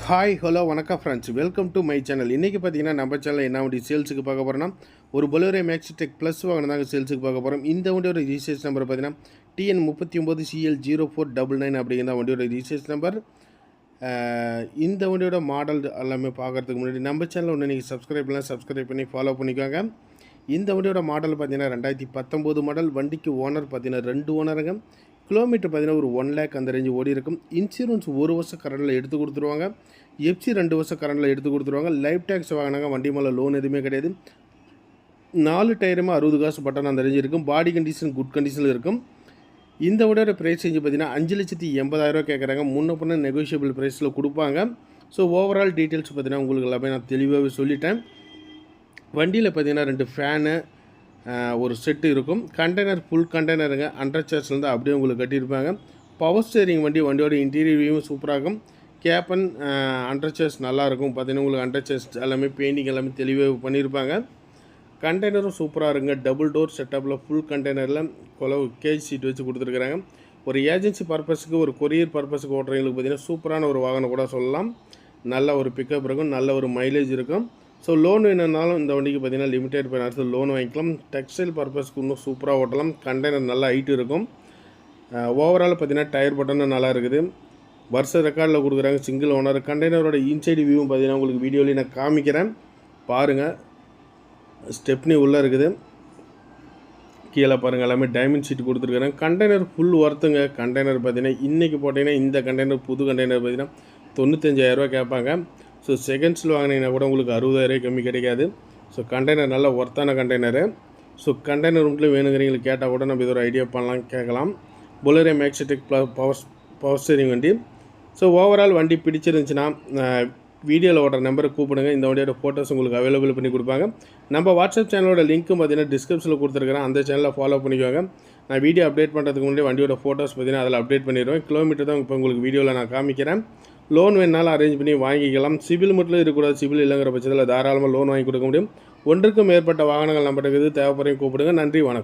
Hi hello வணக்கம் friends, welcome to my channel. இன்றைக்கி பார்த்தீங்கன்னா நம்ம சேனலில் என்ன வண்டி சேல்ஸுக்கு பார்க்க போகிறோம்னா ஒரு பொலேரோ மேக்ஸிடெக் ப்ளஸ் வாங்கினா தாங்க சேல்ஸுக்கு பார்க்க போகிறோம். இந்த வண்டியோட ரிஜிஸ்ட்ரேஷன் நம்பர் பார்த்தீங்கன்னா TN39CL0499 அப்படிங்கிற வண்டியோட ரிஜிஸ்ட்ரேஷன் நம்பர். இந்த வண்டியோட மாடல் எல்லாமே பார்க்குறதுக்கு முன்னாடி நம்ம சேனலில் ஒன்று நீங்கள் சப்ஸ்கிரைப் பண்ணி ஃபாலோ பண்ணிக்கோங்க. இந்த வண்டியோட மாடல் பார்த்தீங்கன்னா 2019 மாடல். வண்டிக்கு ஓனர் பார்த்தீங்கன்னா 2 ஓனருங்க. கிலோமீட்டர் பார்த்தீங்கன்னா ஒரு 1 lakh அந்த ரேஞ்சு ஓடி இருக்கும். இன்சூரன்ஸ் 1 வருஷம் கரண்டில் எடுத்து கொடுத்துருவாங்க. எஃப்சி 2 வருஷம் கரண்டில் எடுத்து கொடுத்துருவாங்க. லைஃப் டேக்ஸ் வாங்கினாங்க. வண்டி மேலே லோன் எதுவுமே கிடையாது. 4 டயருமே 60 காசு பட்டன் அந்த ரேஞ்சு இருக்கும். பாடி கண்டிஷன் குட் கண்டிஷனில் இருக்கும். இந்த வண்டியோட ப்ரைஸ் செஞ்சு பார்த்தீங்கன்னா 5,80,000 கேட்குறாங்க. முன்ன பின்ன நெகோஷியபிள் ப்ரைஸில் கொடுப்பாங்க. ஸோ ஓவரால் டீட்டெயில்ஸ் பார்த்தீங்கன்னா உங்களுக்கு எல்லாமே நான் தெளிவாகவே சொல்லிட்டேன். வண்டியில் பார்த்தீங்கன்னா 2 ஃபேனு ஒரு செட்டு இருக்கும். கண்டெய்னர் ஃபுல் கண்டெய்னருங்க. அண்டர் சார்ஜ்லேருந்து அப்படியே உங்களுக்கு கட்டியிருப்பாங்க. பவர் ஸ்டேரிங் வண்டியோட இன்டீரியர் வியூவும் சூப்பராக இருக்கும். கேப்பன் அண்டர் சார்ஜ் நல்லாயிருக்கும். பார்த்தீங்கன்னா உங்களுக்கு அண்டர் சார்ஜ் எல்லாமே பெயிண்டிங் எல்லாமே தெளிவாக பண்ணியிருப்பாங்க. கண்டெய்னரும் சூப்பராக இருக்குங்க. டபுள் டோர் செட்டப்பில் ஃபுல் கண்டெய்னரில் கேஜ் சீட் வச்சு கொடுத்துருக்குறாங்க. ஒரு ஏஜென்சி பர்பஸுக்கு ஒரு கொரியர் பர்பஸுக்கு ஓட்டுறவங்களுக்கு பார்த்தீங்கன்னா சூப்பரான ஒரு வாகனம் கூட சொல்லலாம். நல்ல ஒரு பிக்கப் இருக்கும், நல்ல ஒரு மைலேஜ் இருக்கும். ஸோ லோன் வேணும்னாலும் இந்த வண்டிக்கு பார்த்தீங்கன்னா லிமிடெட் ஃபைனான்ஸ் லோன் வாங்கிக்கலாம். டெக்ஸ்டைல் பர்பஸ்க்கு இன்னும் சூப்பராக ஓட்டலாம். கண்டெய்னர் நல்லா ஹைட் இருக்கும். ஓவரால் பார்த்தீங்கன்னா டயர் பட்டனும் நல்லா இருக்குது. வருஷ ரெக்கார்டில் கொடுக்குறாங்க. Single owner. கண்டெய்னரோட இன்சைடு வியூவும் பார்த்தீங்கன்னா உங்களுக்கு வீடியோலேயே நான் காமிக்கிறேன் பாருங்கள். ஸ்டெப்னி உள்ளே இருக்குது. கீழே பாருங்கள் எல்லாமே டைமண்ட் ஷீட் கொடுத்துருக்குறாங்க. கண்டெய்னர் ஃபுல் ஒர்த்துங்க. கண்டெய்னர் பார்த்தீங்கன்னா இன்றைக்கி போட்டிங்கன்னா இந்த கண்டெய்னர் புது கண்டெய்னர் பார்த்தீங்கன்னா 95,000 கேட்பாங்க. ஸோ செகண்ட்ஸில் வாங்கினீங்கன்னா கூட உங்களுக்கு 60,000 கம்மி கிடைக்காது. ஸோ கண்டெய்னர் நல்ல ஒர்த்தான கண்டெய்னரு. ஸோ கண்டெய்னர் மட்டும் வேணுங்கிறீங்களுக்கு கேட்டால் கூட நம்ம இது ஒரு ஐடியா பண்ணலாம், கேட்கலாம். பொலேரோ மேக்ஸிடெக் பவர் ஸ்டேரிங் வண்டி. ஸோ ஓவரால் வண்டி பிடிச்சிருந்துச்சுன்னா வீடியோவில் ஓடுற நம்பரை கூப்பிடுங்க. இந்த வண்டியோட ஃபோட்டோஸ் உங்களுக்கு அவைலபிள் பண்ணி கொடுப்பாங்க. நம்ம வாட்ஸ்அப் சேனலோட லிங்க்கும் பார்த்தீங்கன்னா டிஸ்கிரிப்ஷனில் கொடுத்துருக்குறேன். அந்த சேனலில் ஃபாலோ பண்ணிக்கோங்க. நான் வீடியோ அப்டேட் பண்ணுறதுக்கு முன்னாடி வண்டியோட ஃபோட்டோஸ் பார்த்தீங்கன்னா அதில் அப்டேட் பண்ணிடுவேன். கிலோமீட்டர் தான் இப்போ உங்களுக்கு வீடியோவில் நான் காமிக்கிறேன். லோன் வேணாலும் அரேஞ்ச் பண்ணி வாங்கிக்கலாம். சிவில் மட்டும் இருக்கக்கூடாது. சிவில் இல்லைங்கிற பட்சத்தில் தாராளமாக லோன் வாங்கி கொடுக்க முடியும். ஒன்றுக்கும் மேற்பட்ட வாகனங்கள் நம்மகிட்ட இருக்குது. தேவைப்படுறவங்க கூப்பிடுங்க. நன்றி, வணக்கம்.